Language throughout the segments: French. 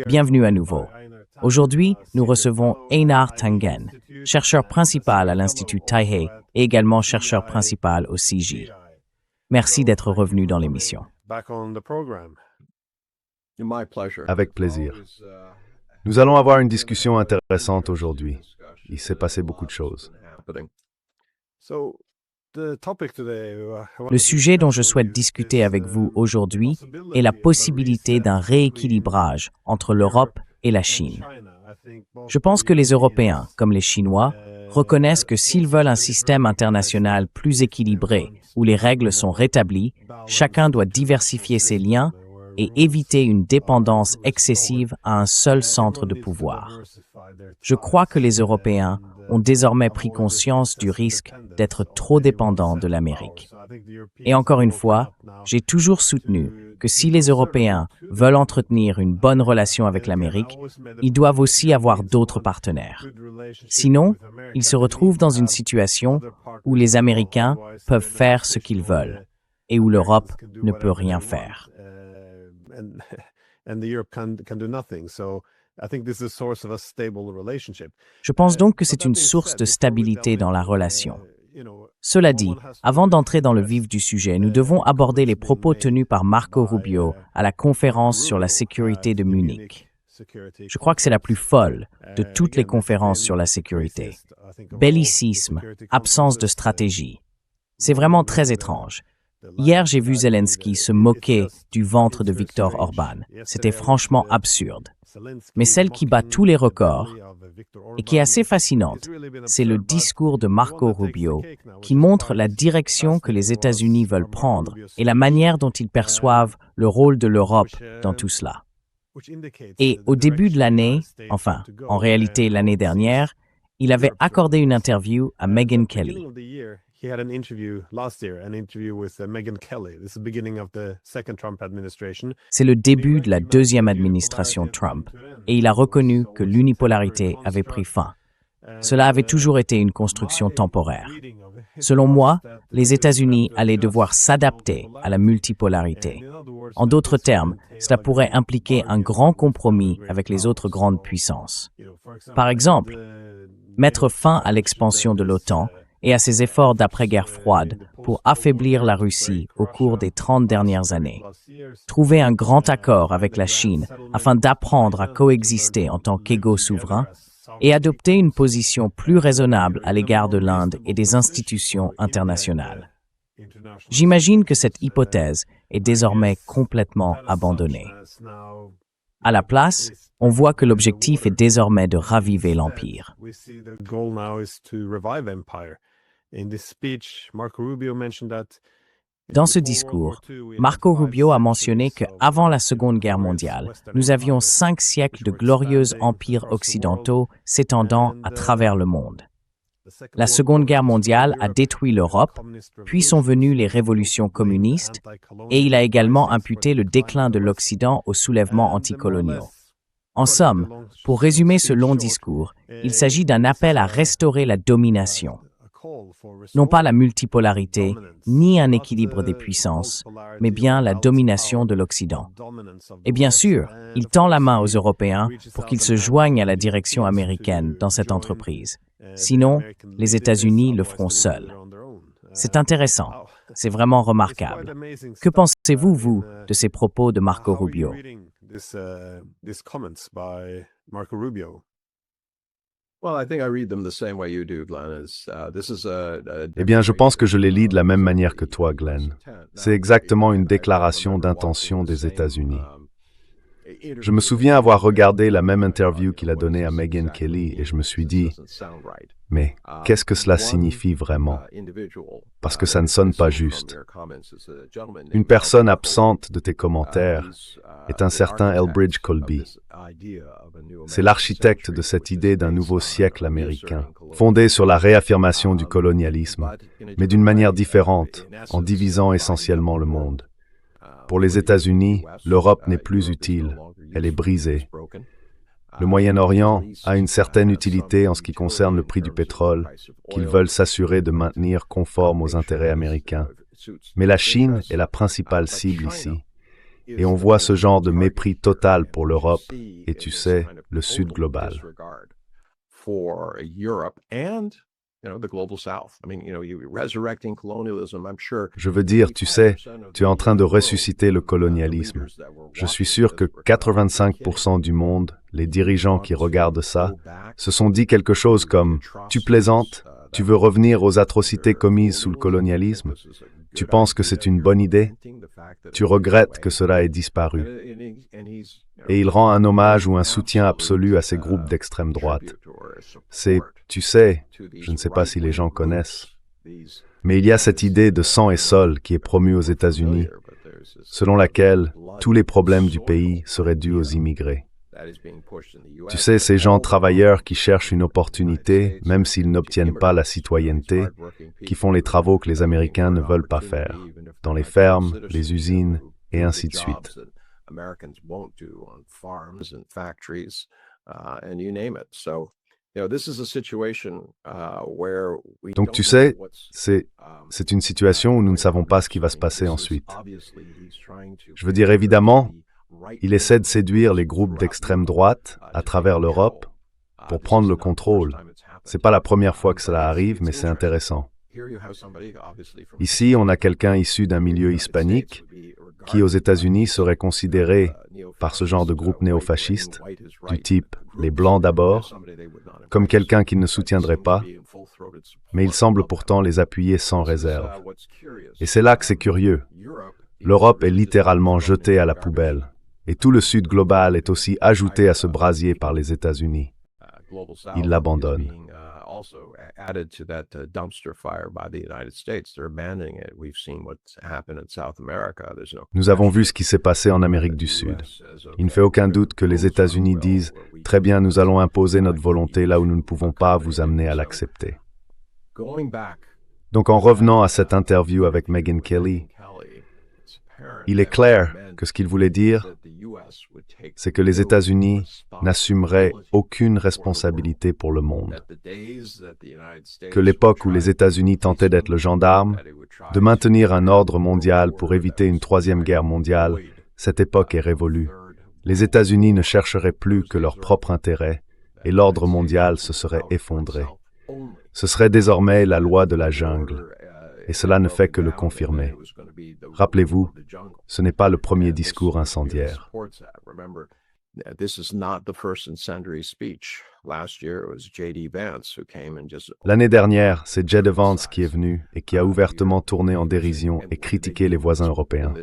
Bienvenue à nouveau. Aujourd'hui, nous recevons Einar Tangen, chercheur principal à l'Institut Taihei et également chercheur principal au CIGI. Merci d'être revenu dans l'émission. Avec plaisir. Nous allons avoir une discussion intéressante aujourd'hui. Il s'est passé beaucoup de choses. Le sujet dont je souhaite discuter avec vous aujourd'hui est la possibilité d'un rééquilibrage entre l'Europe et la Chine. Je pense que les Européens, comme les Chinois, reconnaissent que s'ils veulent un système international plus équilibré, où les règles sont rétablies, chacun doit diversifier ses liens et éviter une dépendance excessive à un seul centre de pouvoir. Je crois que les Européens ont désormais pris conscience du risque d'être trop dépendants de l'Amérique. Et encore une fois, j'ai toujours soutenu que si les Européens veulent entretenir une bonne relation avec l'Amérique, ils doivent aussi avoir d'autres partenaires. Sinon, ils se retrouvent dans une situation où les Américains peuvent faire ce qu'ils veulent et où l'Europe ne peut rien faire. Je pense donc que c'est une source de stabilité dans la relation. Cela dit, avant d'entrer dans le vif du sujet, nous devons aborder les propos tenus par Marco Rubio à la conférence sur la sécurité de Munich. Je crois que c'est la plus folle de toutes les conférences sur la sécurité. Bellicisme, absence de stratégie. C'est vraiment très étrange. Hier, j'ai vu Zelensky se moquer du ventre de Viktor Orban. C'était franchement absurde. Mais celle qui bat tous les records et qui est assez fascinante, c'est le discours de Marco Rubio qui montre la direction que les États-Unis veulent prendre et la manière dont ils perçoivent le rôle de l'Europe dans tout cela. Et au début de l'année, enfin, en réalité l'année dernière, il avait accordé une interview à Megyn Kelly. C'est le début de la deuxième administration Trump, et il a reconnu que l'unipolarité avait pris fin. Cela avait toujours été une construction temporaire. Selon moi, les États-Unis allaient devoir s'adapter à la multipolarité. En d'autres termes, cela pourrait impliquer un grand compromis avec les autres grandes puissances. Par exemple, mettre fin à l'expansion de l'OTAN et à ses efforts d'après-guerre froide pour affaiblir la Russie au cours des 30 dernières années. Trouver un grand accord avec la Chine afin d'apprendre à coexister en tant qu'égaux souverains et adopter une position plus raisonnable à l'égard de l'Inde et des institutions internationales. J'imagine que cette hypothèse est désormais complètement abandonnée. À la place, on voit que l'objectif est désormais de raviver l'Empire. Dans ce discours, Marco Rubio a mentionné qu'avant la Seconde Guerre mondiale, nous avions 5 siècles de glorieux empires occidentaux s'étendant à travers le monde. La Seconde Guerre mondiale a détruit l'Europe, puis sont venues les révolutions communistes, et il a également imputé le déclin de l'Occident aux soulèvements anticoloniaux. En somme, pour résumer ce long discours, il s'agit d'un appel à restaurer la domination. Non pas la multipolarité, ni un équilibre des puissances, mais bien la domination de l'Occident. Et bien sûr, il tend la main aux Européens pour qu'ils se joignent à la direction américaine dans cette entreprise. Sinon, les États-Unis le feront seuls. C'est intéressant, c'est vraiment remarquable. Que pensez-vous, vous, de ces propos de Marco Rubio? Eh bien, je pense que je les lis de la même manière que toi, Glenn. C'est exactement une déclaration d'intention des États-Unis. Je me souviens avoir regardé la même interview qu'il a donnée à Megyn Kelly et je me suis dit, mais qu'est-ce que cela signifie vraiment? Parce que ça ne sonne pas juste. Une personne absente de tes commentaires est un certain Elbridge Colby. C'est l'architecte de cette idée d'un nouveau siècle américain, fondé sur la réaffirmation du colonialisme, mais d'une manière différente, en divisant essentiellement le monde. Pour les États-Unis, l'Europe n'est plus utile, elle est brisée. Le Moyen-Orient a une certaine utilité en ce qui concerne le prix du pétrole, qu'ils veulent s'assurer de maintenir conforme aux intérêts américains. Mais la Chine est la principale cible ici. Et on voit ce genre de mépris total pour l'Europe et, tu sais, le Sud global. Je veux dire, tu sais, tu es en train de ressusciter le colonialisme. Je suis sûr que 85% du monde, les dirigeants qui regardent ça, se sont dit quelque chose comme « Tu plaisantes? Tu veux revenir aux atrocités commises sous le colonialisme? Tu penses que c'est une bonne idée? Tu regrettes que cela ait disparu. » Et il rend un hommage ou un soutien absolu à ces groupes d'extrême droite. C'est, tu sais, je ne sais pas si les gens connaissent, mais il y a cette idée de sang et sol qui est promue aux États-Unis, selon laquelle tous les problèmes du pays seraient dus aux immigrés. Tu sais, ces gens travailleurs qui cherchent une opportunité, même s'ils n'obtiennent pas la citoyenneté, qui font les travaux que les Américains ne veulent pas faire, dans les fermes, les usines, et ainsi de suite. Donc tu sais, c'est une situation où nous ne savons pas ce qui va se passer ensuite. Je veux dire, évidemment, il essaie de séduire les groupes d'extrême droite à travers l'Europe pour prendre le contrôle. C'est pas la première fois que cela arrive, mais c'est intéressant. Ici, on a quelqu'un issu d'un milieu hispanique qui, aux États-Unis, serait considéré par ce genre de groupe néofasciste, du type les Blancs d'abord, comme quelqu'un qui ne soutiendrait pas, mais il semble pourtant les appuyer sans réserve. Et c'est là que c'est curieux. L'Europe est littéralement jetée à la poubelle, et tout le Sud global est aussi ajouté à ce brasier par les États-Unis. Ils l'abandonnent. Nous avons vu ce qui s'est passé en Amérique du Sud. Il ne fait aucun doute que les États-Unis disent « Très bien, nous allons imposer notre volonté là où nous ne pouvons pas vous amener à l'accepter. » Donc en revenant à cette interview avec Megyn Kelly, il est clair que ce qu'il voulait dire, c'est que les États-Unis n'assumeraient aucune responsabilité pour le monde. Que l'époque où les États-Unis tentaient d'être le gendarme, de maintenir un ordre mondial pour éviter une troisième guerre mondiale, cette époque est révolue. Les États-Unis ne chercheraient plus que leur propre intérêt et l'ordre mondial se serait effondré. Ce serait désormais la loi de la jungle. Et cela ne fait que le confirmer. Rappelez-vous, ce n'est pas le premier discours incendiaire. L'année dernière, c'est J.D. Vance qui est venu et qui a ouvertement tourné en dérision et critiqué les voisins européens.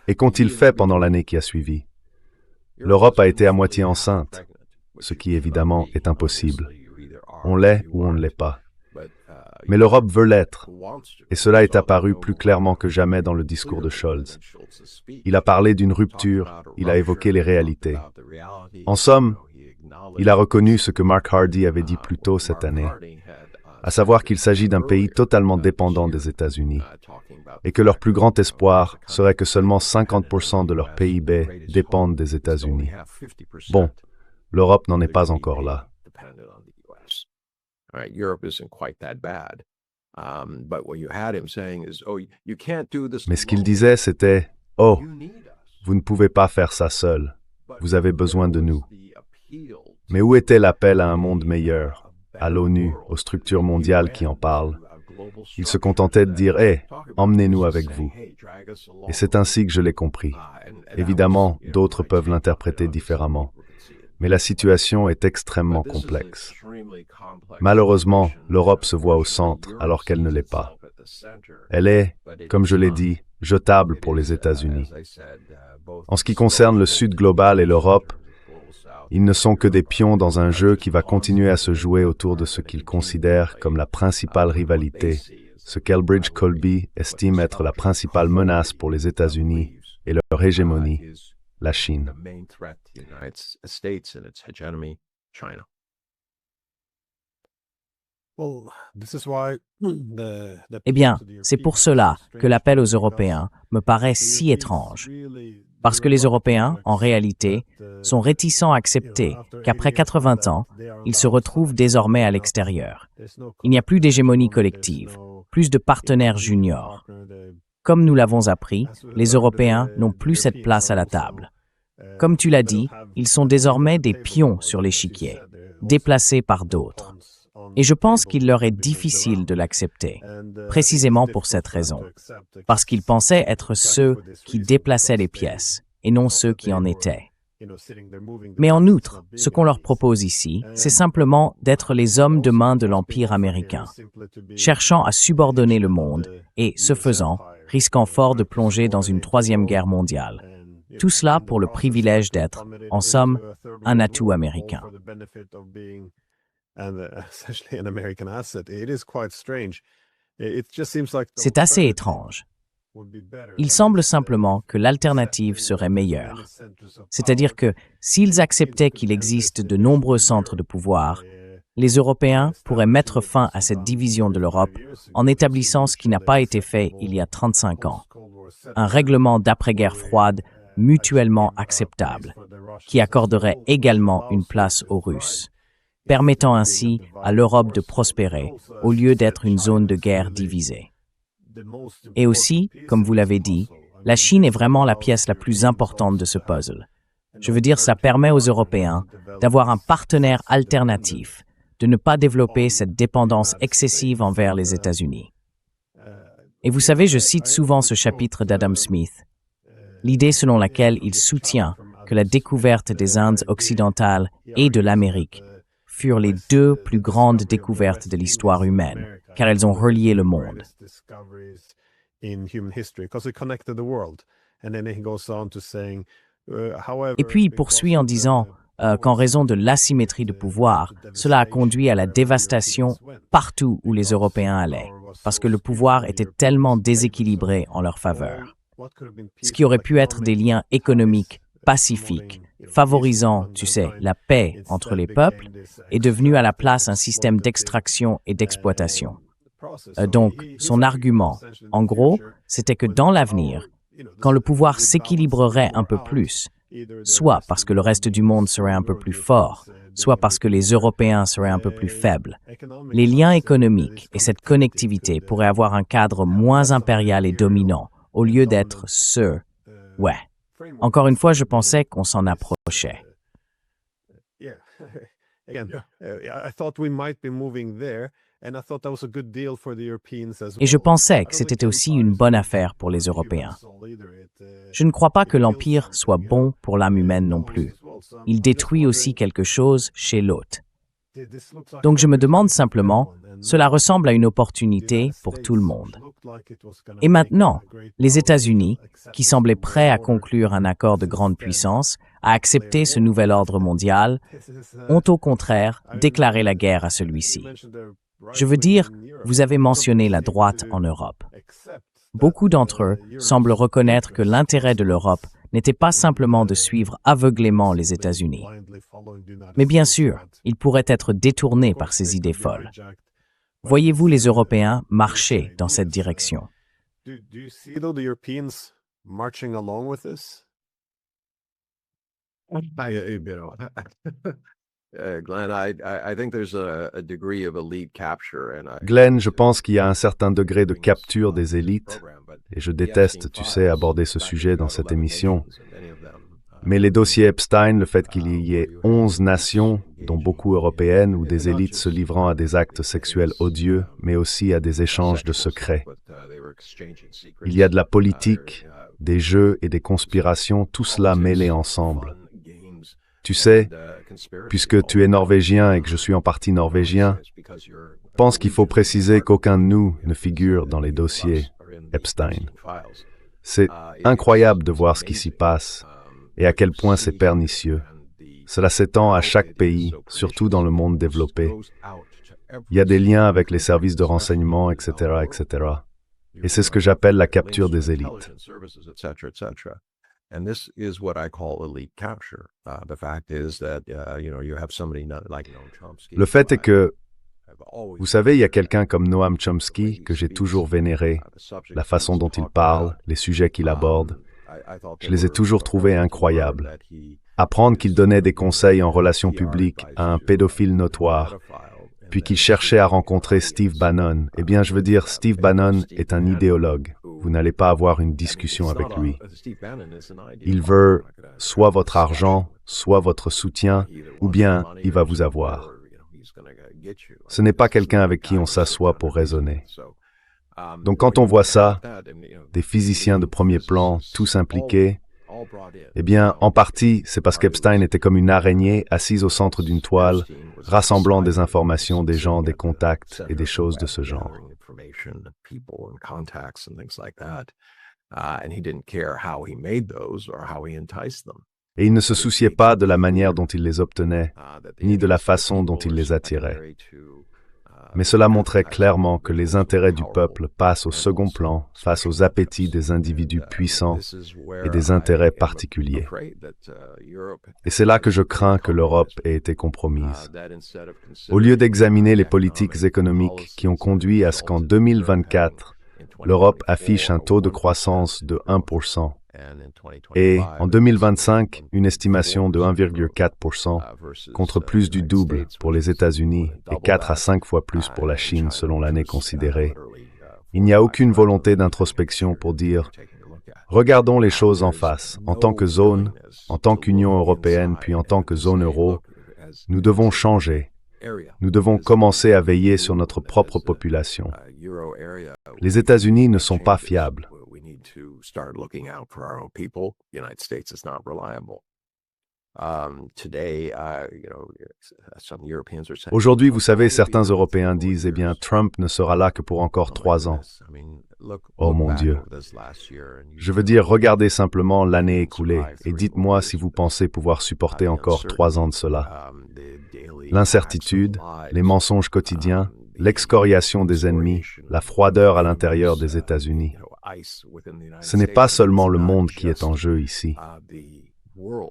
Et qu'ont-ils fait pendant l'année qui a suivi? L'Europe a été à moitié enceinte, ce qui évidemment est impossible. On l'est ou on ne l'est pas. Mais l'Europe veut l'être, et cela est apparu plus clairement que jamais dans le discours de Scholz. Il a parlé d'une rupture, il a évoqué les réalités. En somme, il a reconnu ce que Mark Hardy avait dit plus tôt cette année, à savoir qu'il s'agit d'un pays totalement dépendant des États-Unis, et que leur plus grand espoir serait que seulement 50% de leur PIB dépendent des États-Unis. Bon, l'Europe n'en est pas encore là. Mais ce qu'il disait, c'était « Oh, vous ne pouvez pas faire ça seul. Vous avez besoin de nous. » Mais où était l'appel à un monde meilleur, à l'ONU, aux structures mondiales qui en parlent? Il se contentait de dire « Hey, emmenez-nous avec vous. » Et c'est ainsi que je l'ai compris. Évidemment, d'autres peuvent l'interpréter différemment. Mais la situation est extrêmement complexe. Malheureusement, l'Europe se voit au centre alors qu'elle ne l'est pas. Elle est, comme je l'ai dit, jetable pour les États-Unis. En ce qui concerne le Sud global et l'Europe, ils ne sont que des pions dans un jeu qui va continuer à se jouer autour de ce qu'ils considèrent comme la principale rivalité, ce qu'Elbridge Colby estime être la principale menace pour les États-Unis et leur hégémonie, la Chine. Eh bien, c'est pour cela que l'appel aux Européens me paraît si étrange. Parce que les Européens, en réalité, sont réticents à accepter qu'après 80 ans, ils se retrouvent désormais à l'extérieur. Il n'y a plus d'hégémonie collective, plus de partenaires juniors. Comme nous l'avons appris, les Européens n'ont plus cette place à la table. Comme tu l'as dit, ils sont désormais des pions sur l'échiquier, déplacés par d'autres. Et je pense qu'il leur est difficile de l'accepter, précisément pour cette raison, parce qu'ils pensaient être ceux qui déplaçaient les pièces, et non ceux qui en étaient. Mais en outre, ce qu'on leur propose ici, c'est simplement d'être les hommes de main de l'Empire américain, cherchant à subordonner le monde et, ce faisant, risquant fort de plonger dans une troisième guerre mondiale. Tout cela pour le privilège d'être, en somme, un atout américain. C'est assez étrange. Il semble simplement que l'alternative serait meilleure. C'est-à-dire que s'ils acceptaient qu'il existe de nombreux centres de pouvoir, les Européens pourraient mettre fin à cette division de l'Europe en établissant ce qui n'a pas été fait il y a 35 ans. Un règlement d'après-guerre froide mutuellement acceptable, qui accorderait également une place aux Russes, permettant ainsi à l'Europe de prospérer au lieu d'être une zone de guerre divisée. Et aussi, comme vous l'avez dit, la Chine est vraiment la pièce la plus importante de ce puzzle. Je veux dire, ça permet aux Européens d'avoir un partenaire alternatif, de ne pas développer cette dépendance excessive envers les États-Unis. Et vous savez, je cite souvent ce chapitre d'Adam Smith, l'idée selon laquelle il soutient que la découverte des Indes occidentales et de l'Amérique furent les deux plus grandes découvertes de l'histoire humaine, car elles ont relié le monde. Et puis il poursuit en disant qu'en raison de l'asymétrie de pouvoir, cela a conduit à la dévastation partout où les Européens allaient, parce que le pouvoir était tellement déséquilibré en leur faveur. Ce qui aurait pu être des liens économiques pacifiques, favorisant, tu sais, la paix entre les peuples, est devenu à la place un système d'extraction et d'exploitation. Donc, son argument, en gros, c'était que dans l'avenir, quand le pouvoir s'équilibrerait un peu plus, soit parce que le reste du monde serait un peu plus fort, soit parce que les Européens seraient un peu plus faibles, les liens économiques et cette connectivité pourraient avoir un cadre moins impérial et dominant, au lieu d'être ce « ouais ». Encore une fois, je pensais qu'on s'en approchait. Et je pensais que c'était aussi une bonne affaire pour les Européens. Je ne crois pas que l'Empire soit bon pour l'âme humaine non plus. Il détruit aussi quelque chose chez l'autre. Donc je me demande simplement, cela ressemble à une opportunité pour tout le monde. Et maintenant, les États-Unis, qui semblaient prêts à conclure un accord de grande puissance, à accepter ce nouvel ordre mondial, ont au contraire déclaré la guerre à celui-ci. Je veux dire, vous avez mentionné la droite en Europe. Beaucoup d'entre eux semblent reconnaître que l'intérêt de l'Europe n'était pas simplement de suivre aveuglément les États-Unis. Mais bien sûr, ils pourraient être détournés par ces idées folles. Voyez-vous les Européens marcher dans cette direction? Glenn, je pense qu'il y a un certain degré de capture des élites, et je déteste, tu sais, aborder ce sujet dans cette émission. Mais les dossiers Epstein, le fait qu'il y ait 11 nations, dont beaucoup européennes, où des élites se livrant à des actes sexuels odieux, mais aussi à des échanges de secrets. Il y a de la politique, des jeux et des conspirations, tout cela mêlé ensemble. Tu sais, puisque tu es norvégien et que je suis en partie norvégien, je pense qu'il faut préciser qu'aucun de nous ne figure dans les dossiers Epstein. C'est incroyable de voir ce qui s'y passe et à quel point c'est pernicieux. Cela s'étend à chaque pays, surtout dans le monde développé. Il y a des liens avec les services de renseignement, etc., etc. Et c'est ce que j'appelle la capture des élites. Le fait est que, vous savez, il y a quelqu'un comme Noam Chomsky que j'ai toujours vénéré, la façon dont il parle, les sujets qu'il aborde. Je les ai toujours trouvés incroyables. Apprendre qu'il donnait des conseils en relations publiques à un pédophile notoire puis qu'il cherchait à rencontrer Steve Bannon. Eh bien, je veux dire, Steve Bannon est un idéologue. Vous n'allez pas avoir une discussion avec lui. Il veut soit votre argent, soit votre soutien, ou bien il va vous avoir. Ce n'est pas quelqu'un avec qui on s'assoit pour raisonner. Donc quand on voit ça, des physiciens de premier plan, tous impliqués, eh bien, en partie, c'est parce qu'Epstein était comme une araignée assise au centre d'une toile, rassemblant des informations, des gens, des contacts et des choses de ce genre. Et il ne se souciait pas de la manière dont il les obtenait, ni de la façon dont il les attirait. Mais cela montrait clairement que les intérêts du peuple passent au second plan face aux appétits des individus puissants et des intérêts particuliers. Et c'est là que je crains que l'Europe ait été compromise. Au lieu d'examiner les politiques économiques qui ont conduit à ce qu'en 2024, l'Europe affiche un taux de croissance de 1%, et en 2025, une estimation de 1,4%, contre plus du double pour les États-Unis et 4 à 5 fois plus pour la Chine selon l'année considérée. Il n'y a aucune volonté d'introspection pour dire « Regardons les choses en face, en tant que zone, en tant qu'Union européenne, puis en tant que zone euro, nous devons changer. Nous devons commencer à veiller sur notre propre population. Les États-Unis ne sont pas fiables. Aujourd'hui, vous savez, certains Européens disent, eh bien, Trump ne sera là que pour encore 3 ans. Oh mon Dieu. Je veux dire, regardez simplement l'année écoulée et dites-moi si vous pensez pouvoir supporter encore 3 ans de cela. L'incertitude, les mensonges quotidiens, l'excoriation des ennemis, la froideur à l'intérieur des États-Unis. Ce n'est pas seulement le monde qui est en jeu ici.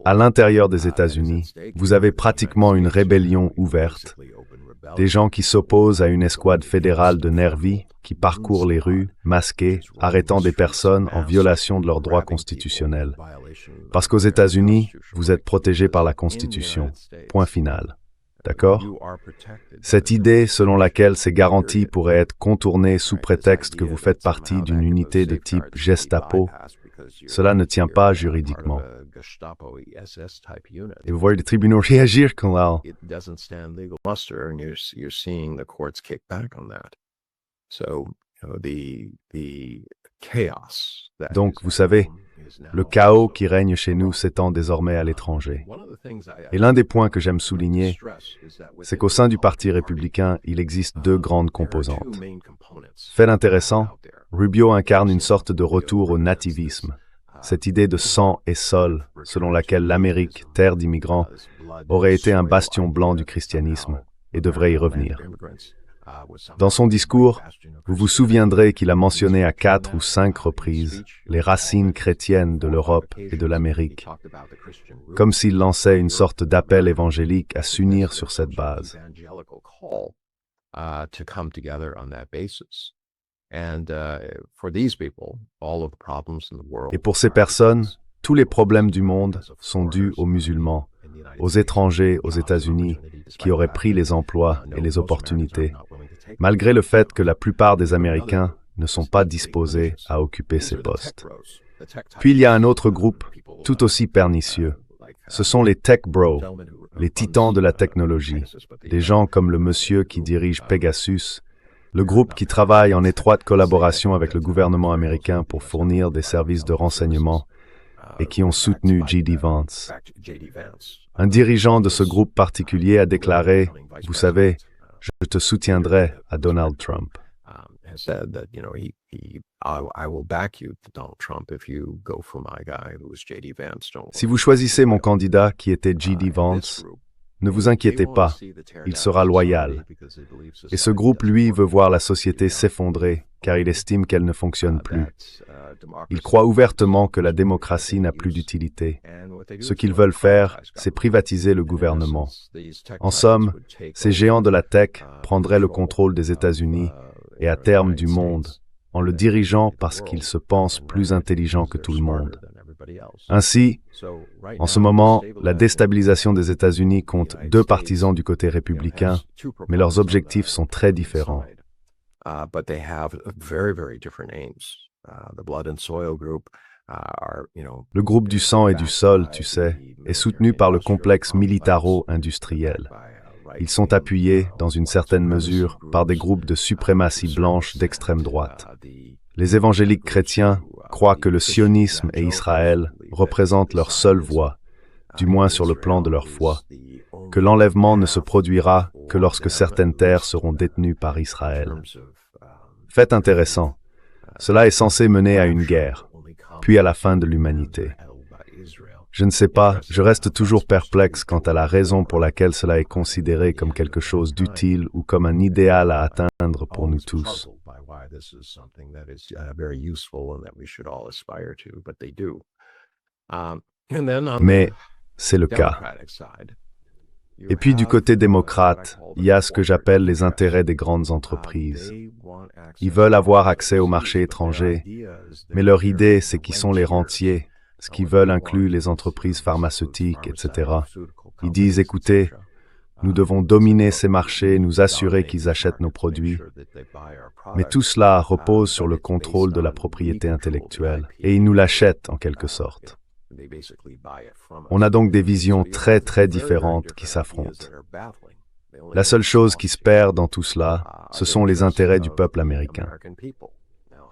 À l'intérieur des États-Unis, vous avez pratiquement une rébellion ouverte, des gens qui s'opposent à une escouade fédérale de nervis qui parcourent les rues, masqués, arrêtant des personnes en violation de leurs droits constitutionnels. Parce qu'aux États-Unis, vous êtes protégés par la Constitution. Point final. D'accord? Cette idée selon laquelle ces garanties pourraient être contournées sous prétexte que vous faites partie d'une unité de type Gestapo, cela ne tient pas juridiquement. Et vous voyez les tribunaux réagir quand là. Donc, vous savez, le chaos qui règne chez nous s'étend désormais à l'étranger. Et l'un des points que j'aime souligner, c'est qu'au sein du Parti républicain, il existe 2 grandes composantes. Fait intéressant, Rubio incarne une sorte de retour au nativisme, cette idée de sang et sol, selon laquelle l'Amérique, terre d'immigrants, aurait été un bastion blanc du christianisme et devrait y revenir. Dans son discours, vous vous souviendrez qu'il a mentionné à 4 ou 5 reprises les racines chrétiennes de l'Europe et de l'Amérique, comme s'il lançait une sorte d'appel évangélique à s'unir sur cette base. Et pour ces personnes, tous les problèmes du monde sont dus aux musulmans, aux étrangers aux États-Unis qui auraient pris les emplois et les opportunités, malgré le fait que la plupart des Américains ne sont pas disposés à occuper ces postes. Puis il y a un autre groupe, tout aussi pernicieux. Ce sont les tech bros, les titans de la technologie, des gens comme le monsieur qui dirige Pegasus, le groupe qui travaille en étroite collaboration avec le gouvernement américain pour fournir des services de renseignement et qui ont soutenu J.D. Vance. Un dirigeant de ce groupe particulier a déclaré, « Vous savez, je te soutiendrai à Donald Trump. » Si vous choisissez mon candidat qui était J.D. Vance, ne vous inquiétez pas, il sera loyal. Et ce groupe, lui, veut voir la société s'effondrer, car il estime qu'elle ne fonctionne plus. Il croit ouvertement que la démocratie n'a plus d'utilité. Ce qu'ils veulent faire, c'est privatiser le gouvernement. En somme, ces géants de la tech prendraient le contrôle des États-Unis et à terme du monde, en le dirigeant parce qu'ils se pensent plus intelligents que tout le monde. Ainsi, en ce moment, la déstabilisation des États-Unis compte 2 partisans du côté républicain, mais leurs objectifs sont très différents. Le groupe du sang et du sol, tu sais, est soutenu par le complexe militaro-industriel. Ils sont appuyés, dans une certaine mesure, par des groupes de suprématie blanche d'extrême droite. Les évangéliques chrétiens croient que le sionisme et Israël représentent leur seule voie, du moins sur le plan de leur foi, que l'enlèvement ne se produira que lorsque certaines terres seront détenues par Israël. Fait intéressant, cela est censé mener à une guerre, puis à la fin de l'humanité. Je ne sais pas, je reste toujours perplexe quant à la raison pour laquelle cela est considéré comme quelque chose d'utile ou comme un idéal à atteindre pour nous tous. Mais c'est le cas. Et puis du côté démocrate, il y a ce que j'appelle les intérêts des grandes entreprises. Ils veulent avoir accès au marché étranger, mais leur idée, c'est qu'ils sont les rentiers, ce qu'ils veulent inclut les entreprises pharmaceutiques, etc. Ils disent, écoutez, nous devons dominer ces marchés, nous assurer qu'ils achètent nos produits. Mais tout cela repose sur le contrôle de la propriété intellectuelle, et ils nous l'achètent en quelque sorte. On a donc des visions très très différentes qui s'affrontent. La seule chose qui se perd dans tout cela, ce sont les intérêts du peuple américain.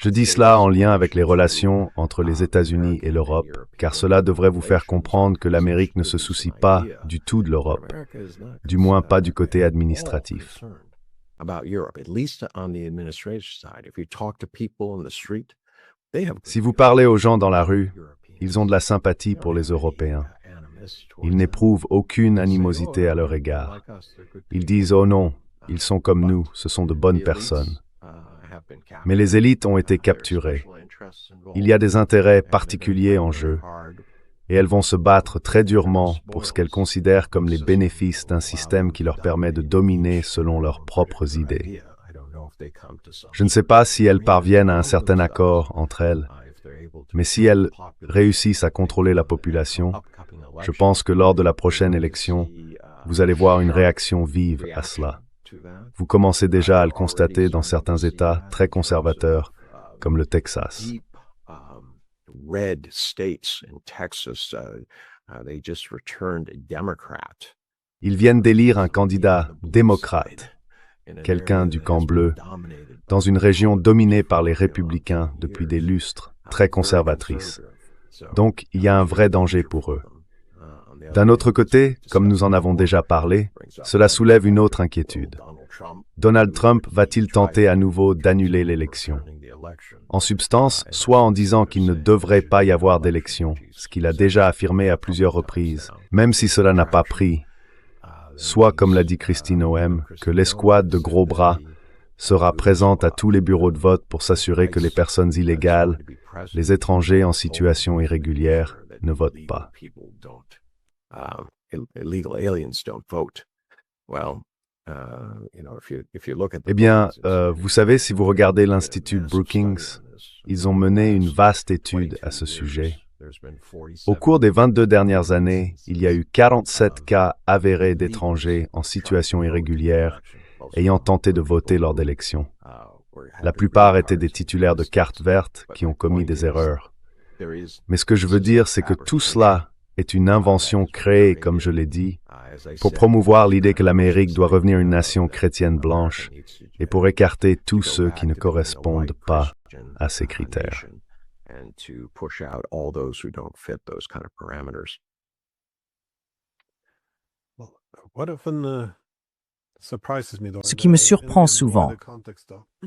Je dis cela en lien avec les relations entre les États-Unis et l'Europe, car cela devrait vous faire comprendre que l'Amérique ne se soucie pas du tout de l'Europe, du moins pas du côté administratif. Si vous parlez aux gens dans la rue, ils ont de la sympathie pour les Européens. Ils n'éprouvent aucune animosité à leur égard. Ils disent « Oh non, ils sont comme nous, ce sont de bonnes personnes ». Mais les élites ont été capturées. Il y a des intérêts particuliers en jeu, et elles vont se battre très durement pour ce qu'elles considèrent comme les bénéfices d'un système qui leur permet de dominer selon leurs propres idées. Je ne sais pas si elles parviennent à un certain accord entre elles, mais si elles réussissent à contrôler la population, je pense que lors de la prochaine élection, vous allez voir une réaction vive à cela. Vous commencez déjà à le constater dans certains États très conservateurs, comme le Texas. Ils viennent d'élire un candidat démocrate, quelqu'un du camp bleu, dans une région dominée par les républicains depuis des lustres, très conservatrice. Donc, il y a un vrai danger pour eux. D'un autre côté, comme nous en avons déjà parlé, cela soulève une autre inquiétude. Donald Trump va-t-il tenter à nouveau d'annuler l'élection? En substance, soit en disant qu'il ne devrait pas y avoir d'élection, ce qu'il a déjà affirmé à plusieurs reprises, même si cela n'a pas pris, soit, comme l'a dit Kristi Noem, que l'escouade de gros bras sera présente à tous les bureaux de vote pour s'assurer que les personnes illégales, les étrangers en situation irrégulière, ne votent pas. Eh bien, vous savez, si vous regardez l'Institut Brookings, ils ont mené une vaste étude à ce sujet. Au cours des 22 dernières années, il y a eu 47 cas avérés d'étrangers en situation irrégulière ayant tenté de voter lors d'élections. La plupart étaient des titulaires de cartes vertes qui ont commis des erreurs. Mais ce que je veux dire, c'est que tout cela est une invention créée, comme je l'ai dit, pour promouvoir l'idée que l'Amérique doit revenir une nation chrétienne blanche et pour écarter tous ceux qui ne correspondent pas à ces critères. Ce qui me surprend souvent,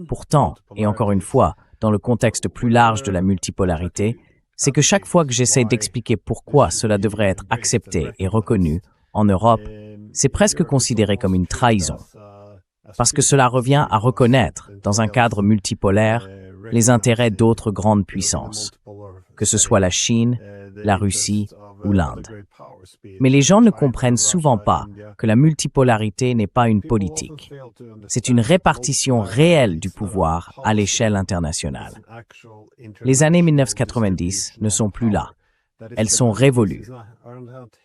pourtant, et encore une fois, dans le contexte plus large de la multipolarité, c'est que chaque fois que j'essaie d'expliquer pourquoi cela devrait être accepté et reconnu en Europe, c'est presque considéré comme une trahison. Parce que cela revient à reconnaître, dans un cadre multipolaire, les intérêts d'autres grandes puissances, que ce soit la Chine, la Russie ou l'Inde. Mais les gens ne comprennent souvent pas que la multipolarité n'est pas une politique. C'est une répartition réelle du pouvoir à l'échelle internationale. Les années 1990 ne sont plus là. elles sont révolues.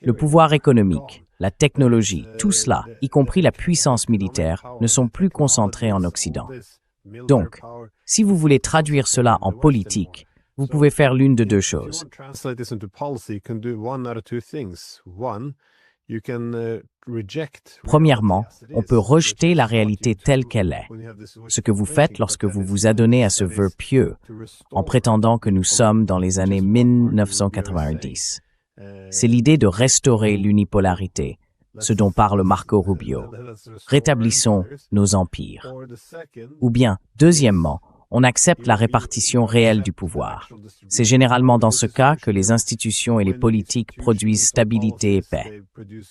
Le pouvoir économique, la technologie, tout cela, y compris la puissance militaire, ne sont plus concentrés en Occident. Donc, si vous voulez traduire cela en politique, vous pouvez faire l'une de deux choses. Premièrement, on peut rejeter la réalité telle qu'elle est. Ce que vous faites lorsque vous vous adonnez à ce vœu pieux, en prétendant que nous sommes dans les années 1990. C'est l'idée de restaurer l'unipolarité, ce dont parle Marco Rubio. Rétablissons nos empires. Ou bien, deuxièmement, on accepte la répartition réelle du pouvoir. C'est généralement dans ce cas que les institutions et les politiques produisent stabilité et paix.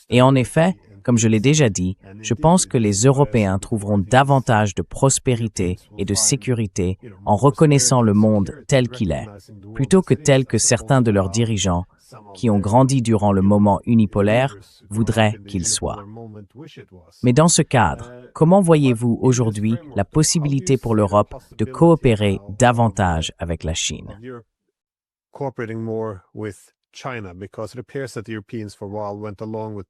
Et en effet, comme je l'ai déjà dit, je pense que les Européens trouveront davantage de prospérité et de sécurité en reconnaissant le monde tel qu'il est, plutôt que tel que certains de leurs dirigeants, qui ont grandi durant le moment unipolaire, voudraient qu'il soit. Mais dans ce cadre, comment voyez-vous aujourd'hui la possibilité pour l'Europe de coopérer davantage avec la Chine?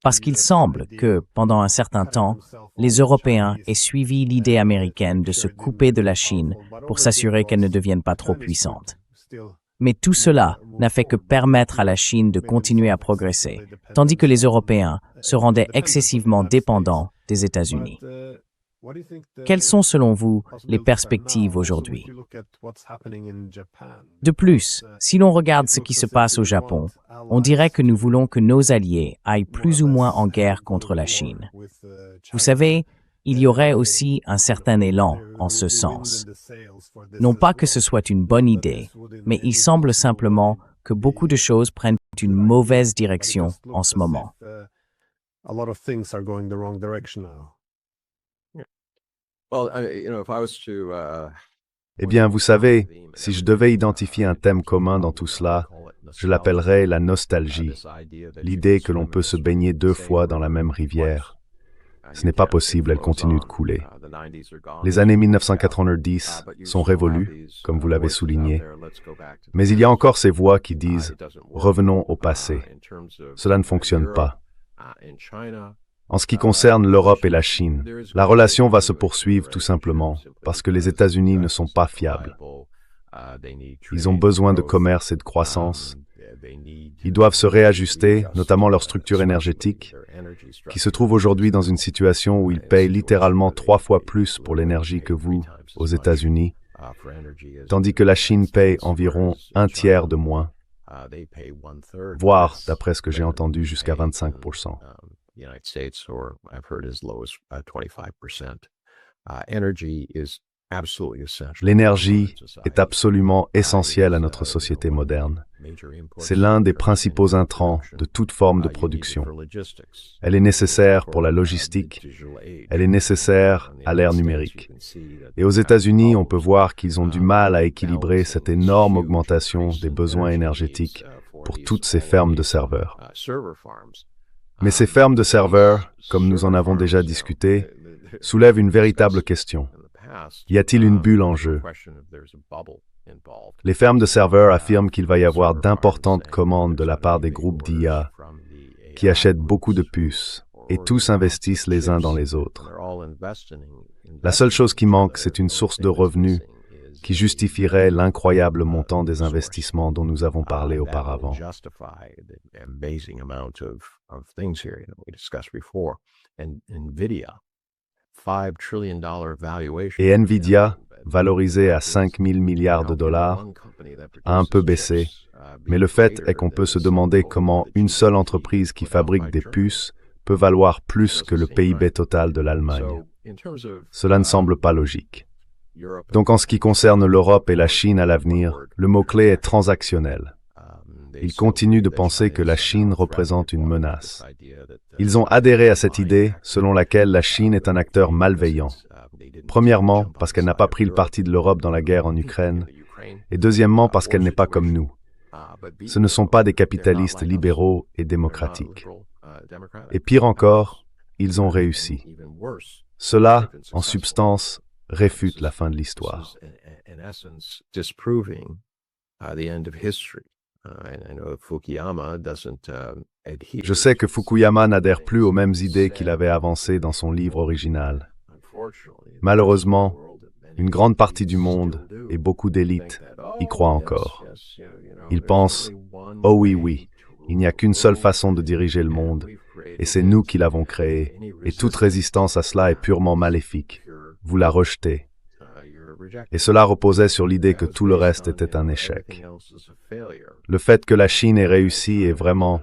Parce qu'il semble que, pendant un certain temps, les Européens aient suivi l'idée américaine de se couper de la Chine pour s'assurer qu'elle ne devienne pas trop puissante. Mais tout cela n'a fait que permettre à la Chine de continuer à progresser, tandis que les Européens se rendaient excessivement dépendants des États-Unis. Quelles sont, selon vous, les perspectives aujourd'hui? De plus, si l'on regarde ce qui se passe au Japon, on dirait que nous voulons que nos alliés aillent plus ou moins en guerre contre la Chine. Vous savez, il y aurait aussi un certain élan en ce sens. Non pas que ce soit une bonne idée, mais il semble simplement que beaucoup de choses prennent une mauvaise direction en ce moment. Eh bien, vous savez, si je devais identifier un thème commun dans tout cela, je l'appellerais la nostalgie, l'idée que l'on peut se baigner deux fois dans la même rivière. Ce n'est pas possible, elle continue de couler. Les années 1990 sont révolues, comme vous l'avez souligné, mais il y a encore ces voix qui disent « revenons au passé ». Cela ne fonctionne pas. En ce qui concerne l'Europe et la Chine, la relation va se poursuivre tout simplement parce que les États-Unis ne sont pas fiables. Ils ont besoin de commerce et de croissance. Ils doivent se réajuster, notamment leur structure énergétique, qui se trouve aujourd'hui dans une situation où ils payent littéralement 3 fois plus pour l'énergie que vous, aux États-Unis, tandis que la Chine paye environ 1/3 de moins, voire, d'après ce que j'ai entendu, jusqu'à 25%. L'énergie est absolument essentielle à notre société moderne. C'est l'un des principaux intrants de toute forme de production. Elle est nécessaire pour la logistique, elle est nécessaire à l'ère numérique. Et aux États-Unis, on peut voir qu'ils ont du mal à équilibrer cette énorme augmentation des besoins énergétiques pour toutes ces fermes de serveurs. Mais ces fermes de serveurs, comme nous en avons déjà discuté, soulèvent une véritable question. Y a-t-il une bulle en jeu? Les fermes de serveurs affirment qu'il va y avoir d'importantes commandes de la part des groupes d'IA qui achètent beaucoup de puces et tous investissent les uns dans les autres. La seule chose qui manque, c'est une source de revenus qui justifierait l'incroyable montant des investissements dont nous avons parlé auparavant. Et Nvidia, valorisé à 5 000 milliards de dollars, a un peu baissé, mais le fait est qu'on peut se demander comment une seule entreprise qui fabrique des puces peut valoir plus que le PIB total de l'Allemagne. Cela ne semble pas logique. Donc en ce qui concerne l'Europe et la Chine à l'avenir, le mot-clé est transactionnel. Ils continuent de penser que la Chine représente une menace. Ils ont adhéré à cette idée selon laquelle la Chine est un acteur malveillant. Premièrement, parce qu'elle n'a pas pris le parti de l'Europe dans la guerre en Ukraine, et deuxièmement, parce qu'elle n'est pas comme nous. Ce ne sont pas des capitalistes libéraux et démocratiques. Et pire encore, ils ont réussi. Cela, en substance, réfute la fin de l'histoire. Je sais que Fukuyama n'adhère plus aux mêmes idées qu'il avait avancées dans son livre original. Malheureusement, une grande partie du monde et beaucoup d'élites y croient encore. Ils pensent « Oh oui, oui, il n'y a qu'une seule façon de diriger le monde, et c'est nous qui l'avons créé, et toute résistance à cela est purement maléfique. Vous la rejetez. » Et cela reposait sur l'idée que tout le reste était un échec. Le fait que la Chine ait réussi est vraiment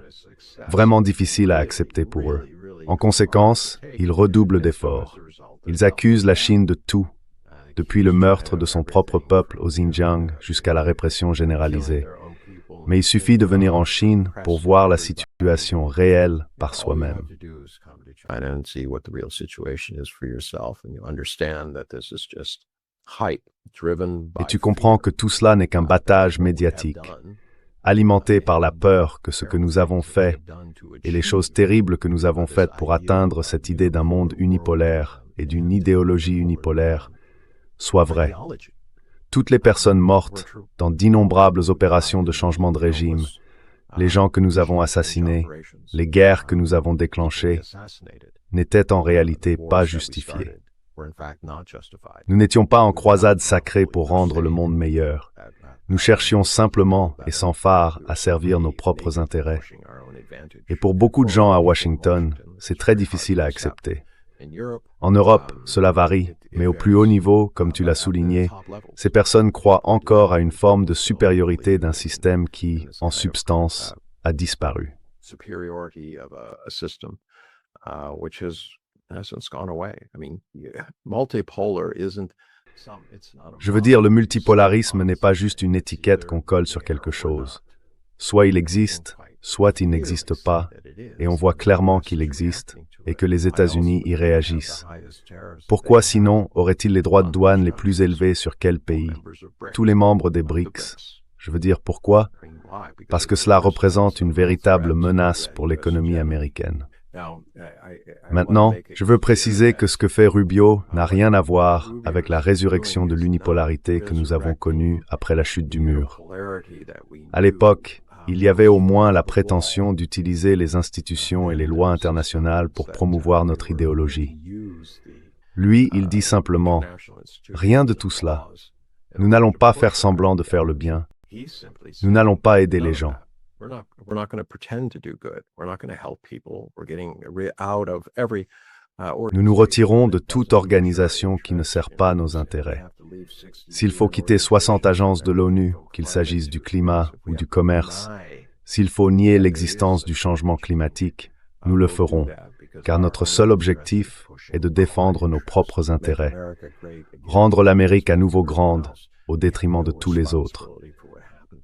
difficile à accepter pour eux. En conséquence, ils redoublent d'efforts. Ils accusent la Chine de tout, depuis le meurtre de son propre peuple au Xinjiang jusqu'à la répression généralisée. Mais il suffit de venir en Chine pour voir la situation réelle par soi-même. Et tu comprends que tout cela n'est qu'un battage médiatique, alimenté par la peur que ce que nous avons fait et les choses terribles que nous avons faites pour atteindre cette idée d'un monde unipolaire et d'une idéologie unipolaire soit vrai. Toutes les personnes mortes dans d'innombrables opérations de changement de régime, les gens que nous avons assassinés, les guerres que nous avons déclenchées, n'étaient en réalité pas justifiées. Nous n'étions pas en croisade sacrée pour rendre le monde meilleur. Nous cherchions simplement et sans phare à servir nos propres intérêts. Et pour beaucoup de gens à Washington, c'est très difficile à accepter. En Europe, cela varie, mais au plus haut niveau, comme tu l'as souligné, ces personnes croient encore à une forme de supériorité d'un système qui, en substance, a disparu. Je veux dire, le multipolarisme n'est pas juste une étiquette qu'on colle sur quelque chose. Soit il existe, soit il n'existe pas, et on voit clairement qu'il existe, et que les États-Unis y réagissent. Pourquoi sinon auraient-ils les droits de douane les plus élevés sur quel pays? Tous les membres des BRICS. Je veux dire pourquoi? Parce que cela représente une véritable menace pour l'économie américaine. Maintenant, je veux préciser que ce que fait Rubio n'a rien à voir avec la résurrection de l'unipolarité que nous avons connue après la chute du mur. À l'époque, il y avait au moins la prétention d'utiliser les institutions et les lois internationales pour promouvoir notre idéologie. Lui, il dit simplement « Rien de tout cela. Nous n'allons pas faire semblant de faire le bien. Nous n'allons pas aider les gens. » Nous nous retirons de toute organisation qui ne sert pas nos intérêts. S'il faut quitter 60 agences de l'ONU, qu'il s'agisse du climat ou du commerce, s'il faut nier l'existence du changement climatique, nous le ferons, car notre seul objectif est de défendre nos propres intérêts, rendre l'Amérique à nouveau grande au détriment de tous les autres.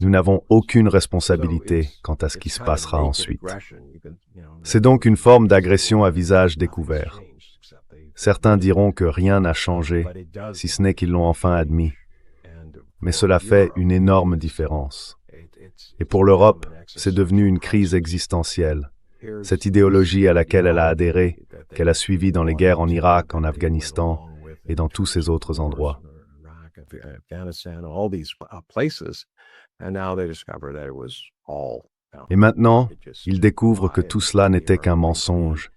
Nous n'avons aucune responsabilité quant à ce qui se passera ensuite. C'est donc une forme d'agression à visage découvert. Certains diront que rien n'a changé, si ce n'est qu'ils l'ont enfin admis. Mais cela fait une énorme différence. Et pour l'Europe, c'est devenu une crise existentielle. Cette idéologie à laquelle elle a adhéré, qu'elle a suivie dans les guerres en Irak, en Afghanistan et dans tous ces autres endroits. Et maintenant, ils découvrent que tout cela n'était qu'un mensonge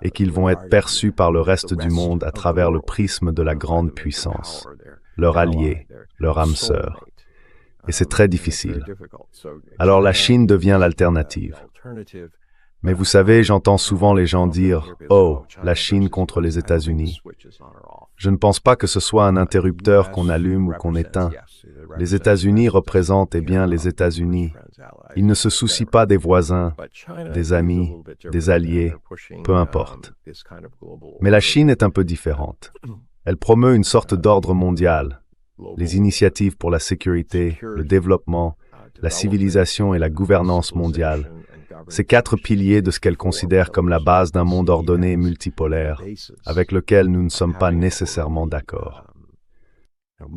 et qu'ils vont être perçus par le reste du monde à travers le prisme de la grande puissance, leur allié, leur âme sœur. Et c'est très difficile. Alors la Chine devient l'alternative. Mais vous savez, j'entends souvent les gens dire « Oh, la Chine contre les États-Unis ». Je ne pense pas que ce soit un interrupteur qu'on allume ou qu'on éteint. Les États-Unis représentent bien les États-Unis. Ils ne se soucient pas des voisins, des amis, des alliés, peu importe. Mais la Chine est un peu différente. Elle promeut une sorte d'ordre mondial. Les initiatives pour la sécurité, le développement, la civilisation et la gouvernance mondiale. Ces 4 piliers de ce qu'elle considère comme la base d'un monde ordonné et multipolaire, avec lequel nous ne sommes pas nécessairement d'accord. Nous